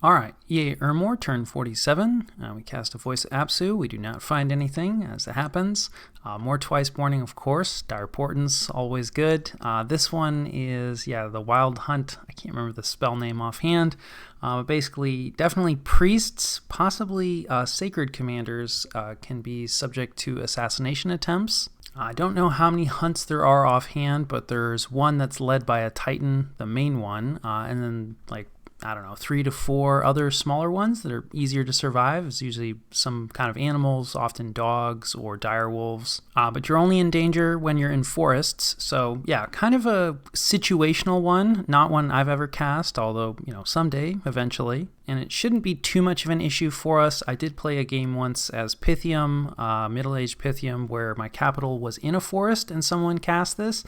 Alright, EA Ermor turned 47. We cast a voice of Apsu. We do not find anything, as it happens. More twice borning, of course. Dire Portents, always good. This one is, the Wild Hunt. I can't remember the spell name offhand. Basically, definitely priests, possibly sacred commanders, can be subject to assassination attempts. I don't know how many hunts there are offhand, but there's one that's led by a Titan, the main one, and then, 3 to 4 other smaller ones that are easier to survive. It's usually some kind of animals, often dogs or dire wolves. But you're only in danger when you're in forests. So yeah, kind of a situational one, not one I've ever cast, although, someday, eventually. And it shouldn't be too much of an issue for us. I did play a game once as Pythium, middle-aged Pythium, where my capital was in a forest and someone cast this.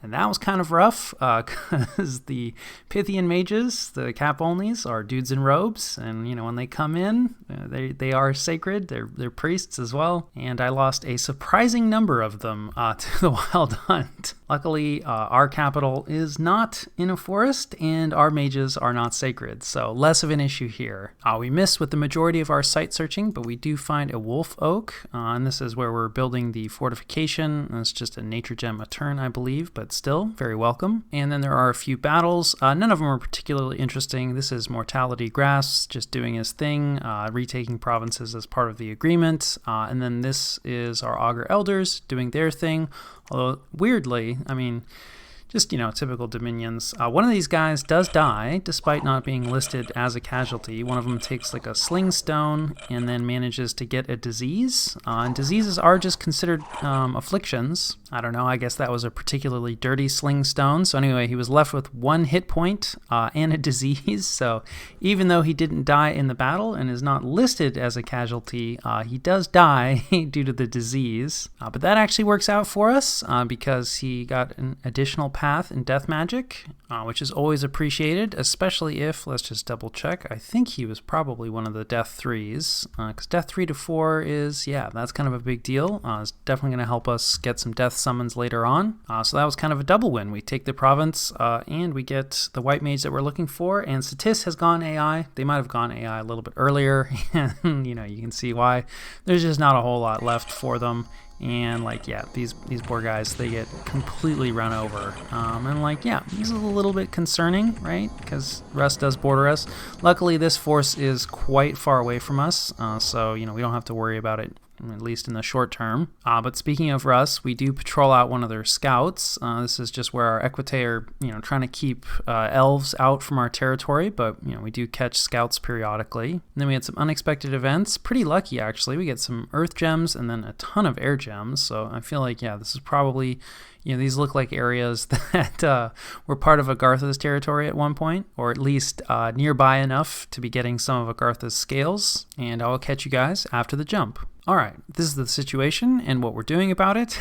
And that was kind of rough because the Pythian mages, the cap-onlys, are dudes in robes. And, when they come in, they are sacred. They're priests as well. And I lost a surprising number of them to the Wild Hunt. Luckily, our capital is not in a forest and our mages are not sacred. So less of an issue here. We missed with the majority of our site searching, but we do find a wolf oak. And this is where we're building the fortification. And it's just a nature gem a turn, I believe, but still very welcome. And then there are a few battles. None of them are particularly interesting. This is Mortality Grass just doing his thing, retaking provinces as part of the agreement. And then this is our Augur Elders doing their thing. Although weirdly, just, typical dominions. One of these guys does die, despite not being listed as a casualty. One of them takes like a sling stone and then manages to get a disease. And diseases are just considered afflictions. I don't know, I guess that was a particularly dirty sling stone. So anyway, he was left with 1 hit point and a disease. So even though he didn't die in the battle and is not listed as a casualty, he does die due to the disease. But that actually works out for us because he got an additional path in death magic, which is always appreciated, especially if, let's just double check, I think he was probably one of the death 3s, because death 3 to 4 is, that's kind of a big deal. It's definitely going to help us get some death summons later on. So that was kind of a double win. We take the province and we get the white mage that we're looking for, and Satis has gone AI. They might have gone AI a little bit earlier, and you can see why. There's just not a whole lot left for them. And these poor guys, they get completely run over. This is a little bit concerning, right? Because Rust does border us. Luckily, this force is quite far away from us, so we don't have to worry about it, at least in the short term. But speaking of Rust, we do patrol out one of their scouts. This is just where our Equite are, trying to keep elves out from our territory, but, we do catch scouts periodically. And then we had some unexpected events. Pretty lucky, actually. We get some earth gems and then a ton of air gems. So I feel like, this is probably, these look like areas that were part of Agartha's territory at one point, or at least nearby enough to be getting some of Agartha's scales. And I will catch you guys after the jump. All right, this is the situation and what we're doing about it.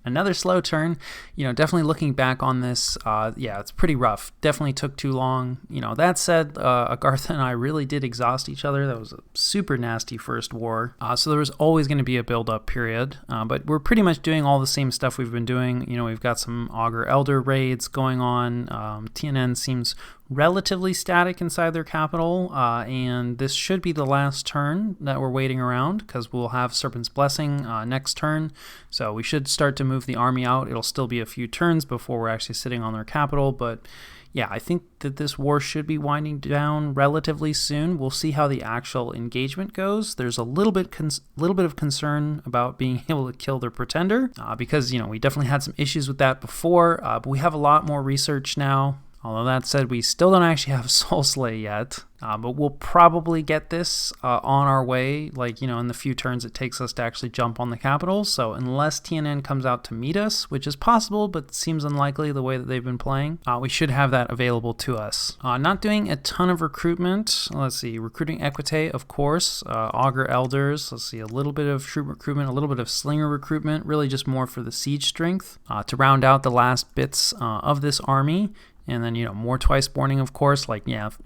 Another slow turn. Definitely looking back on this, it's pretty rough. Definitely took too long. That said, Agartha and I really did exhaust each other. That was a super nasty first war. So there was always going to be a build-up period. But we're pretty much doing all the same stuff we've been doing. We've got some Augur Elder raids going on. TNN seems relatively static inside their capital, and this should be the last turn that we're waiting around because we'll have Serpent's Blessing next turn, so we should start to move the army out. It'll still be a few turns before we're actually sitting on their capital, but I think that this war should be winding down relatively soon. We'll see how the actual engagement goes. There's a little bit of concern about being able to kill their pretender because we definitely had some issues with that before, but we have a lot more research now. Although that said, we still don't actually have Soul Slay yet, but we'll probably get this on our way, in the few turns it takes us to actually jump on the capital. So unless TNN comes out to meet us, which is possible, but seems unlikely the way that they've been playing, we should have that available to us. Not doing a ton of recruitment. Let's see, recruiting Equite, of course, Augur Elders. Let's see, a little bit of troop recruitment, a little bit of slinger recruitment, really just more for the siege strength to round out the last bits of this army. And then, more twice borning, of course.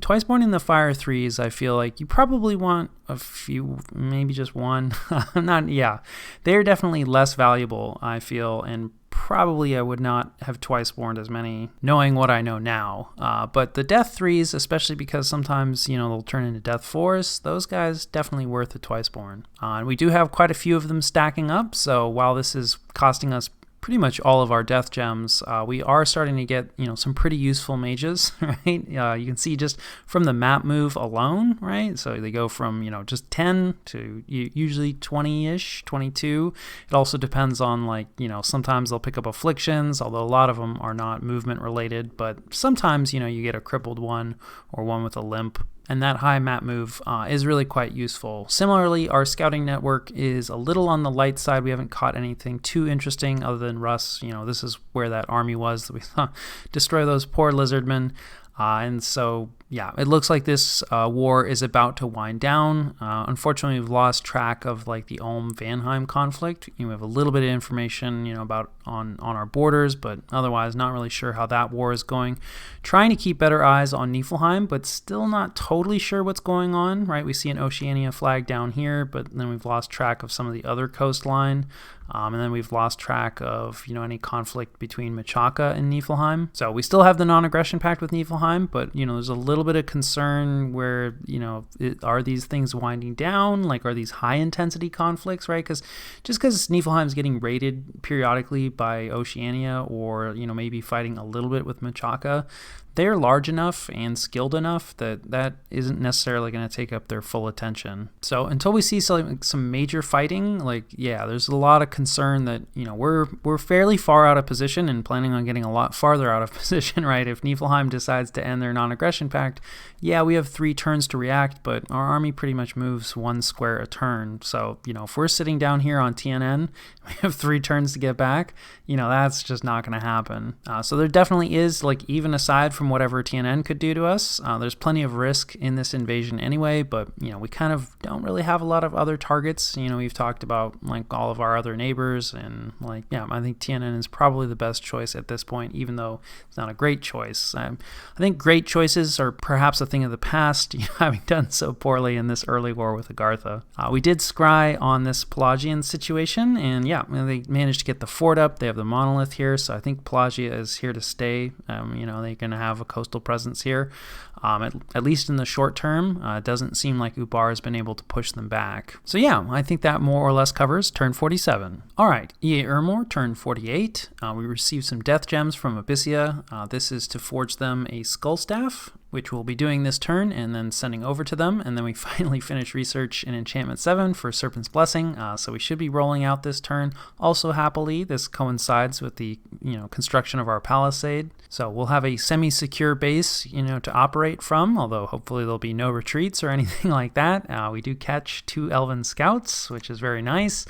Twice borning the Fire 3s, I feel like you probably want a few, maybe just one. They're definitely less valuable, I feel, and probably I would not have twice-borned as many, knowing what I know now. But the Death 3s, especially because sometimes, they'll turn into Death 4s, those guys definitely worth the twice-born. And we do have quite a few of them stacking up, so while this is costing us pretty much all of our death gems, we are starting to get some pretty useful mages, right? You can see just from the map move alone, right? So they go from just 10 to usually 20-ish, 22. It also depends on sometimes they'll pick up afflictions, although a lot of them are not movement related, but sometimes you get a crippled one or one with a limp. And that high map move is really quite useful. Similarly, our scouting network is a little on the light side. We haven't caught anything too interesting other than Russ. This is where that army was that we saw destroy those poor lizardmen. And so, yeah, it looks like this war is about to wind down. Unfortunately, we've lost track of the Ulm-Vanheim conflict. We have a little bit of information, about on our borders, but otherwise not really sure how that war is going. Trying to keep better eyes on Niflheim, but still not totally sure what's going on, right? We see an Oceania flag down here, but then we've lost track of some of the other coastline. And then we've lost track of, any conflict between Machaca and Niflheim. So we still have the non-aggression pact with Niflheim, but, there's a little bit of concern where, are these things winding down? Are these high-intensity conflicts, right? Because just because Niflheim's getting raided periodically by Oceania or, maybe fighting a little bit with Machaca, they're large enough and skilled enough that isn't necessarily going to take up their full attention. So until we see some major fighting, there's a lot of concern that, we're fairly far out of position and planning on getting a lot farther out of position, right? If Niflheim decides to end their non-aggression pact, we have 3 turns to react, but our army pretty much moves 1 square a turn. So, if we're sitting down here on TNN, we have 3 turns to get back, that's just not going to happen. So there definitely is, even aside from whatever TNN could do to us, there's plenty of risk in this invasion anyway, but, we kind of don't really have a lot of other targets. We've talked about, all of our other neighbors, and, I think TNN is probably the best choice at this point, even though it's not a great choice. I think great choices are perhaps a thing of the past, having done so poorly in this early war with Agartha. We did scry on this Pelagian situation, and they managed to get the fort up. They have the monolith here, so I think Pelagia is here to stay. They're going to have a coastal presence here, at least in the short term. It doesn't seem like Ubar has been able to push them back. So I think that more or less covers turn 47. All right, EA Ermor, turn 48. We received some death gems from Abyssia. This is to forge them a skull staff, which we'll be doing this turn and then sending over to them. And then we finally finish research in Enchantment 7 for Serpent's Blessing. So we should be rolling out this turn. Also happily, this coincides with the construction of our palisade. So we'll have a semi-secure base to operate from, although hopefully there'll be no retreats or anything like that. We do catch 2 Elven Scouts, which is very nice.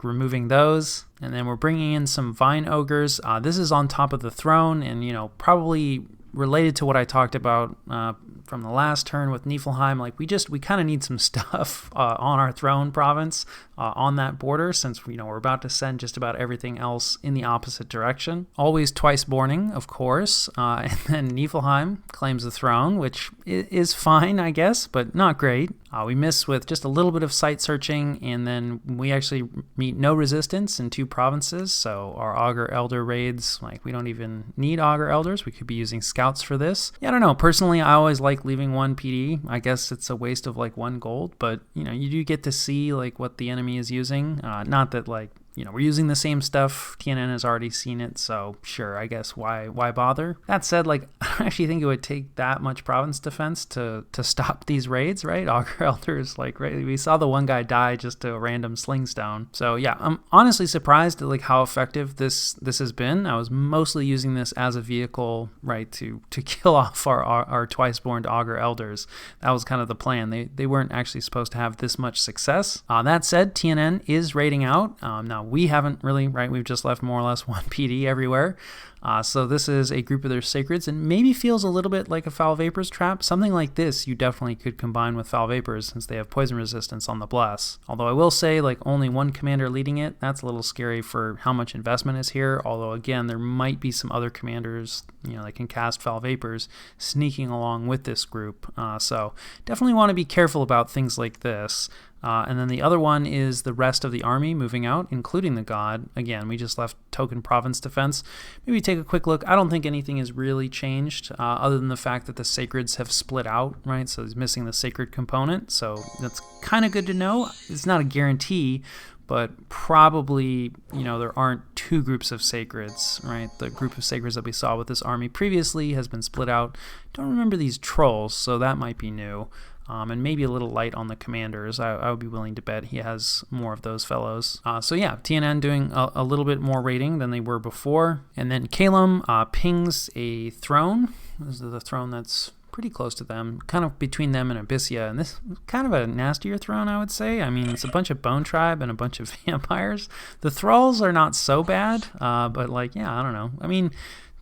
Removing those. And then we're bringing in some Vine Ogres. This is on top of the throne and, probably related to what I talked about from the last turn with Niflheim. We kind of need some stuff on our throne province on that border, since we're about to send just about everything else in the opposite direction. Always twice borning, of course, and then Niflheim claims the throne, which is fine, I guess, but not great. We miss with just a little bit of site searching, and then we actually meet no resistance in 2 provinces. So our Augur Elder raids, we don't even need Augur Elders. We could be using scouts for this. I don't know. Personally, I always like leaving 1 PD. I guess it's a waste of 1 gold, but you do get to see what the enemy is using. Not that we're using the same stuff. TNN has already seen it, so sure, I guess why bother? That said, I actually think it would take that much province defense to stop these raids, right? Augur Elders, right? We saw the one guy die just to a random sling stone. So I'm honestly surprised at how effective this has been. I was mostly using this as a vehicle, right, to kill off our twice-born Augur Elders. That was kind of the plan. They weren't actually supposed to have this much success. That said, TNN is raiding out. Now, we haven't really, right? We've just left more or less 1 PD everywhere. So this is a group of their sacreds, and maybe feels a little bit like a Foul Vapors trap. Something like this you definitely could combine with Foul Vapors, since they have poison resistance on the Bless. Although I will say, only 1 commander leading it, that's a little scary for how much investment is here. Although again, there might be some other commanders, that can cast Foul Vapors sneaking along with this group. So definitely want to be careful about things like this. And then the other one is the rest of the army moving out, including the god. Again, we just left token province defense. Maybe take a quick look. I don't think anything has really changed other than the fact that the sacreds have split out, right? So he's missing the sacred component. So that's kind of good to know. It's not a guarantee, but probably, there aren't two groups of sacreds, right? The group of sacreds that we saw with this army previously has been split out. Don't remember these trolls, so that might be new. And maybe a little light on the commanders. I would be willing to bet he has more of those fellows. So yeah, TNN doing a little bit more raiding than they were before. And then Calum pings a throne. This is the throne that's pretty close to them, kind of between them and Abyssia, and this is kind of a nastier throne, I would say. I mean, it's a bunch of Bone Tribe and a bunch of vampires. The Thralls are not so bad, but like, yeah, I don't know. I mean,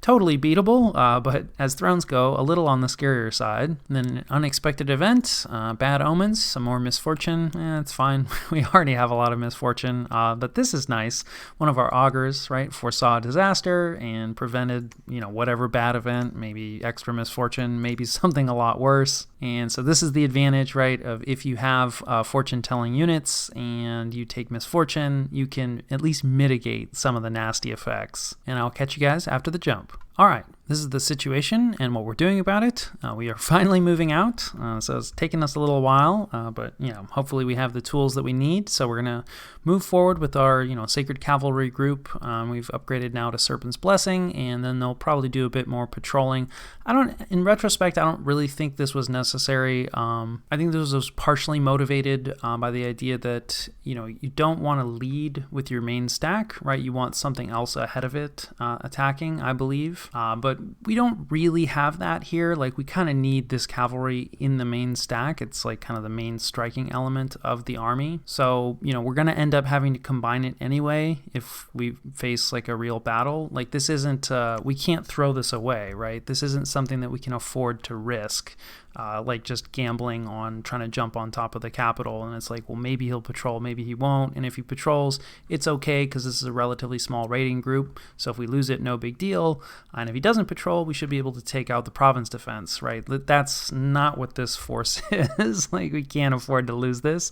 totally beatable, but as thrones go, a little on the scarier side. And then an unexpected event, bad omens, some more misfortune. It's fine. We already have a lot of misfortune, but this is nice. One of our augurs, right, foresaw disaster and prevented, whatever bad event, maybe extra misfortune, maybe something a lot worse. And so this is the advantage, right, of if you have fortune-telling units and you take misfortune, you can at least mitigate some of the nasty effects. And I'll catch you guys after the jump. All right, this is the situation and what we're doing about it. We are finally moving out, so it's taken us a little while, but hopefully we have the tools that we need. So we're gonna move forward with our Sacred Cavalry group. We've upgraded now to Serpent's Blessing, and then they'll probably do a bit more patrolling. In retrospect, I don't really think this was necessary. I think this was partially motivated by the idea that you don't want to lead with your main stack, right? You want something else ahead of it attacking, I believe. But we don't really have that here. Like, we kind of need this cavalry in the main stack. It's like kind of the main striking element of the army. So, we're going to end up having to combine it anyway if we face like a real battle. Like, this isn't, we can't throw this away, right? This isn't something that we can afford to risk. Like just gambling on trying to jump on top of the capital, and it's like, well, maybe he'll patrol, maybe he won't, and if he patrols, it's okay because this is a relatively small raiding group, so if we lose it, no big deal, and if he doesn't patrol, we should be able to take out the province defense, right? That's not what this force is. Like, we can't afford to lose this.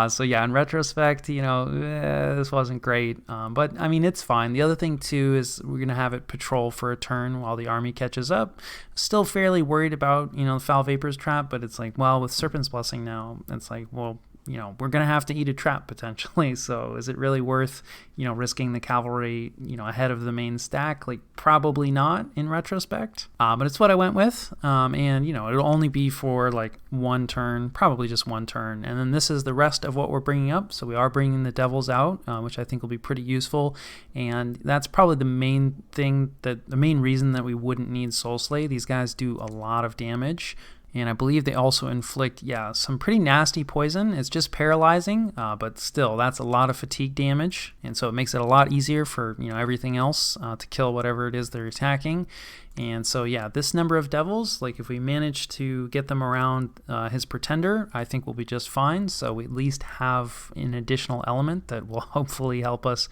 So yeah, in retrospect, this wasn't great, but I mean, it's fine. The other thing too is we're gonna have it patrol for a turn while the army catches up. Still fairly worried about the Foul Vapor's trap, but it's like, well, with Serpent's Blessing now, it's like, well, we're going to have to eat a trap potentially. So is it really worth, risking the cavalry, ahead of the main stack? Like, probably not in retrospect. But it's what I went with. And, it'll only be for like one turn, probably just one turn. And then this is the rest of what we're bringing up. So we are bringing the Devils out, which I think will be pretty useful. And that's probably the main reason that we wouldn't need Soul Slay. These guys do a lot of damage. And I believe they also inflict, some pretty nasty poison. It's just paralyzing, but still, that's a lot of fatigue damage. And so it makes it a lot easier for, everything else to kill whatever it is they're attacking. And so, this number of devils, like if we manage to get them around his Pretender, I think we'll be just fine. So we at least have an additional element that will hopefully help us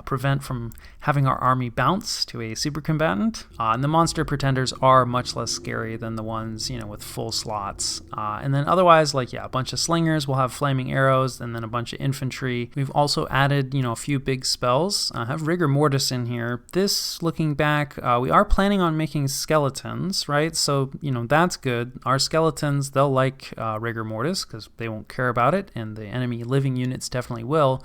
prevent from having our army bounce to a super combatant. And the monster Pretenders are much less scary than the ones, with full slots. And then otherwise, a bunch of slingers, we'll have flaming arrows, and then a bunch of infantry. We've also added, a few big spells. I have Rigor Mortis in here. This, looking back, we are planning on making skeletons, right? So, that's good. Our skeletons, they'll like Rigor Mortis because they won't care about it, and the enemy living units definitely will.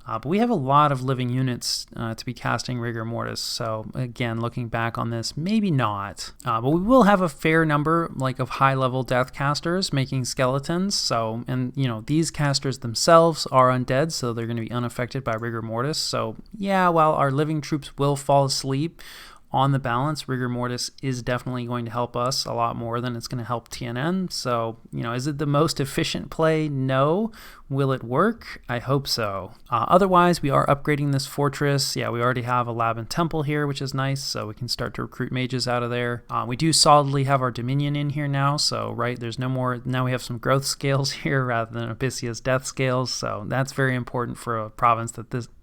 But we have a lot of living units to be casting Rigor Mortis, so again, looking back on this, maybe not. But we will have a fair number of high-level death casters making skeletons, so, and these casters themselves are undead, so they're going to be unaffected by Rigor Mortis. So yeah, while our living troops will fall asleep, on the balance, Rigor Mortis is definitely going to help us a lot more than it's going to help TNN. So, is it the most efficient play? No. Will it work? I hope so. Otherwise, we are upgrading this fortress. Yeah, we already have a lab and temple here, which is nice, so we can start to recruit mages out of there. We do solidly have our Dominion in here now, so, right, there's no more, now we have some growth scales here rather than Abyssia's death scales, so that's very important for a province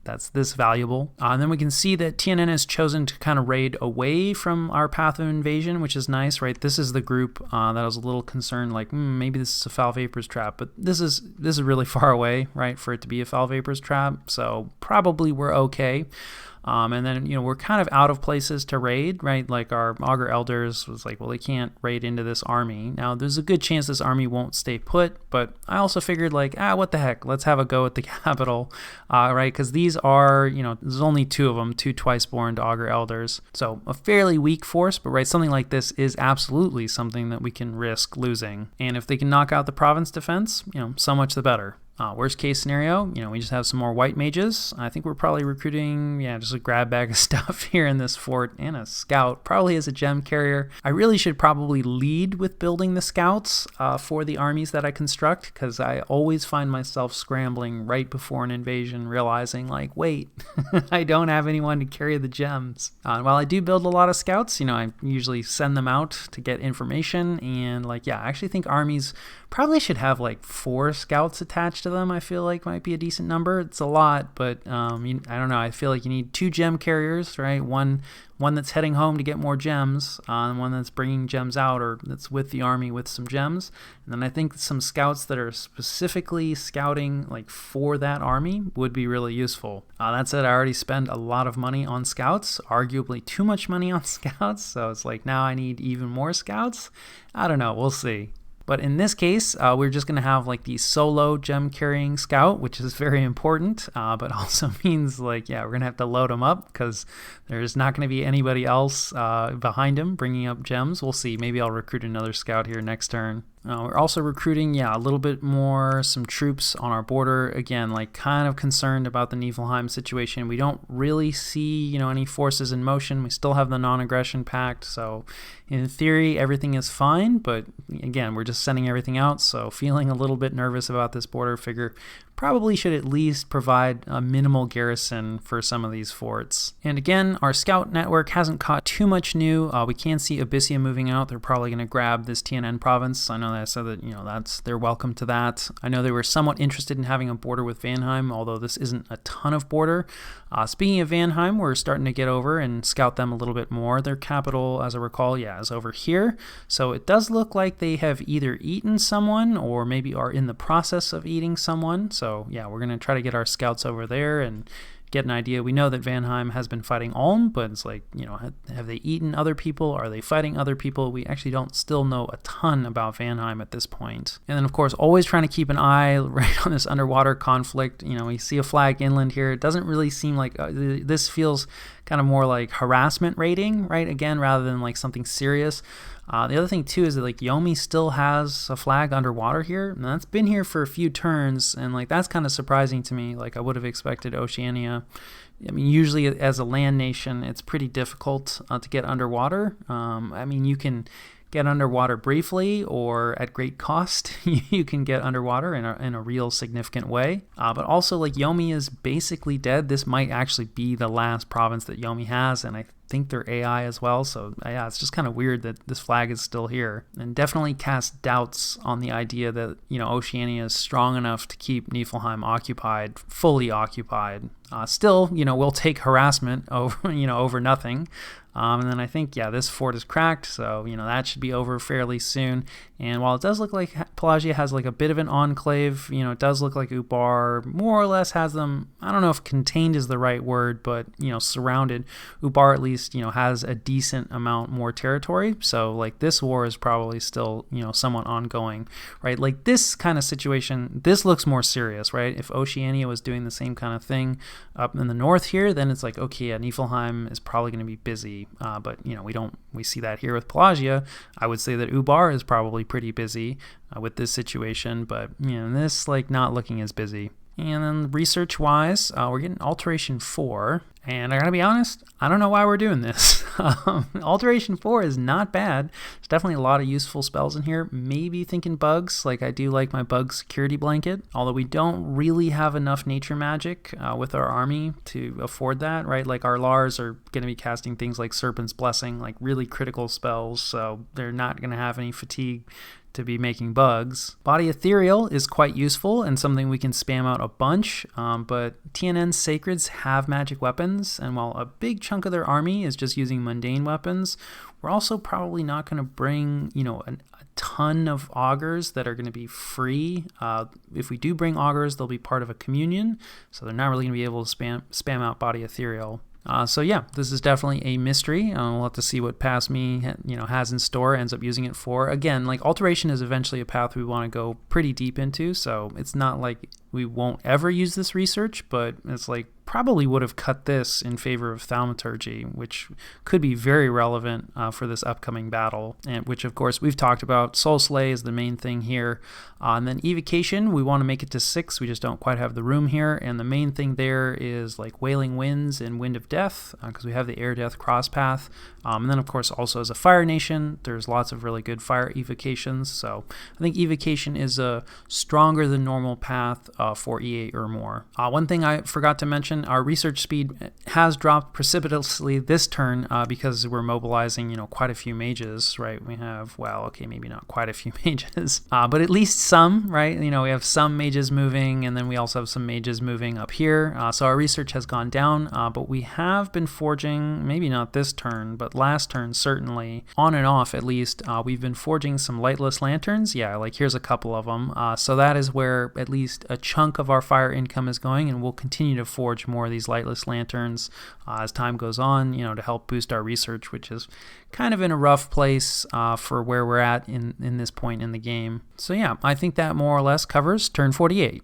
that's this valuable. And then we can see that TNN has chosen to kind of raid away from our path of invasion, which is nice, right? This is the group that I was a little concerned, maybe this is a Foul Vapor's trap, but this is really far away, right, for it to be a Foul Vapor's trap, so probably we're okay. And then, we're kind of out of places to raid, right? Like our Augur Elders was like, well, they can't raid into this army. Now, there's a good chance this army won't stay put, but I also figured like, what the heck? Let's have a go at the capital, right? Because these are, there's only 2 of them, 2 twice-born Augur Elders. So a fairly weak force, but right, something like this is absolutely something that we can risk losing. And if they can knock out the province defense, so much the better. Worst case scenario, we just have some more white mages. I think we're probably recruiting, just a grab bag of stuff here in this fort and a scout, probably as a gem carrier. I really should probably lead with building the scouts for the armies that I construct, because I always find myself scrambling right before an invasion, realizing like, wait, I don't have anyone to carry the gems. While I do build a lot of scouts, I usually send them out to get information, and I actually think armies probably should have like 4 scouts attached to them. I feel like might be a decent number. It's a lot, but I don't know. I feel like you need 2 gem carriers, right? One that's heading home to get more gems, and one that's bringing gems out, or that's with the army with some gems. And then I think some scouts that are specifically scouting like for that army would be really useful. That said, I already spend a lot of money on scouts, arguably too much money on scouts. So it's like now I need even more scouts. I don't know. We'll see. But in this case, we're just going to have like the solo gem carrying scout, which is very important, but also means like, we're going to have to load him up because there's not going to be anybody else behind him bringing up gems. We'll see. Maybe I'll recruit another scout here next turn. We're also recruiting, a little bit more, some troops on our border. Again, like kind of concerned about the Niflheim situation. We don't really see, any forces in motion. We still have the non-aggression pact. So in theory, everything is fine. But again, we're just sending everything out. So feeling a little bit nervous about this border. Figure probably should at least provide a minimal garrison for some of these forts. And again, our scout network hasn't caught too much new. We can see Abyssia moving out. They're probably going to grab this TNN province. I know that I said that, they're welcome to that. I know they were somewhat interested in having a border with Vanheim, although this isn't a ton of border. Speaking of Vanheim, we're starting to get over and scout them a little bit more. Their capital, as I recall, is over here. So it does look like they have either eaten someone or maybe are in the process of eating someone. So we're going to try to get our scouts over there and get an idea. We know that Vanheim has been fighting Ulm, but it's like, have they eaten other people? Are they fighting other people? We actually don't still know a ton about Vanheim at this point. And then, of course, always trying to keep an eye right on this underwater conflict. We see a flag inland here. It doesn't really seem like this feels kind of more like harassment raiding, right? Again, rather than like something serious. The other thing too is that like Yomi still has a flag underwater here, and that's been here for a few turns, and like that's kind of surprising to me. Like I would have expected Oceania. I mean, usually as a land nation, it's pretty difficult to get underwater. You can get underwater briefly or at great cost. You can get underwater in a real significant way. But also, like, Yomi is basically dead. This might actually be the last province that Yomi has, and I think they're AI as well. So it's just kind of weird that this flag is still here, and definitely casts doubts on the idea that Oceania is strong enough to keep Niflheim occupied, fully occupied. Still, we'll take harassment over over nothing. And then I think, this fort is cracked, so, that should be over fairly soon. And while it does look like Pelagia has like a bit of an enclave, it does look like Ubar more or less has them, I don't know if contained is the right word, but, surrounded. Ubar at least, has a decent amount more territory. So like this war is probably still, somewhat ongoing, right? Like this kind of situation, this looks more serious, right? If Oceania was doing the same kind of thing up in the north here, then it's like, okay, Niflheim is probably going to be busy. But we see that here with Pelagia. I would say that Ubar is probably pretty busy with this situation, but this like not looking as busy. And then research wise, we're getting Alteration 4, and I gotta be honest, I don't know why we're doing this. Alteration 4 is not bad. There's definitely a lot of useful spells in here. Maybe thinking bugs, like I do like my bug security blanket, although we don't really have enough nature magic with our army to afford that, right? Like our Lars are gonna be casting things like Serpent's Blessing, like really critical spells, so they're not gonna have any fatigue to be making bugs. Body Ethereal is quite useful and something we can spam out a bunch, but TNN's Sacreds have magic weapons, and while a big chunk of their army is just using mundane weapons, we're also probably not going to bring, a ton of augurs that are going to be free. If we do bring augurs, they'll be part of a communion, so they're not really going to be able to spam out Body Ethereal. So yeah, this is definitely a mystery. We'll have to see what Past Me has in store, ends up using it for. Again, like alteration is eventually a path we want to go pretty deep into, so it's not like we won't ever use this research, but it's like probably would have cut this in favor of thaumaturgy, which could be very relevant for this upcoming battle, and which of course we've talked about. Soul Slay is the main thing here, and then Evocation, we want to make it to 6, we just don't quite have the room here, and the main thing there is like Wailing Winds and Wind of Death, because we have the Air Death cross path, and then of course also as a Fire Nation, there's lots of really good fire evocations, so I think Evocation is a stronger than normal path for EA Ermor. One thing I forgot to mention, our research speed has dropped precipitously this turn because we're mobilizing, quite a few mages, right? We have, well, okay, maybe not quite a few mages, but at least some, right? We have some mages moving, and then we also have some mages moving up here. So our research has gone down, but we have been forging, maybe not this turn, but last turn certainly, on and off at least, we've been forging some lightless lanterns. Yeah, like here's a couple of them. So that is where at least a chunk of our fire income is going, and we'll continue to forge more of these lightless lanterns as time goes on, to help boost our research, which is kind of in a rough place for where we're at in this point in the game. So yeah, I think that more or less covers turn 48.